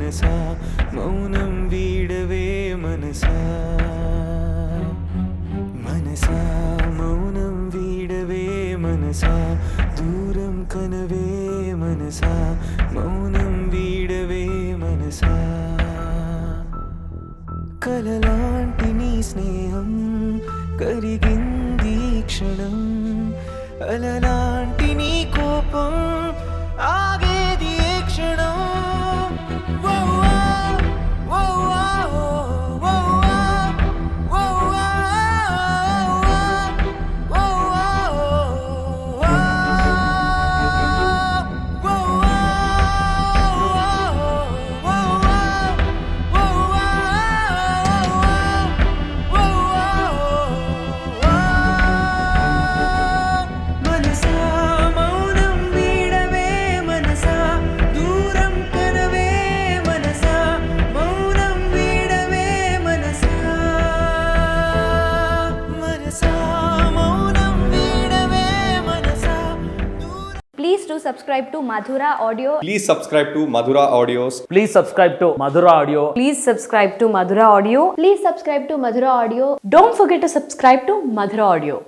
మనసా మౌనం వీడవే మనసా మనసా మౌనం వీడవే మనసా దూరం కనవే మనసా మౌనం వీడవే మనసా కలలాంటి నీ స్నేహం కరిగింది ఈ క్షణం అలలాంటి నీ కోపం ఆగేది ఏ క్షణం Please do subscribe to Madhura Audio. Please subscribe to Madhura Audios. Please subscribe to Madhura Audio. Please subscribe to Madhura Audio. Please subscribe to Madhura Audio. Don't forget to subscribe to Madhura Audio.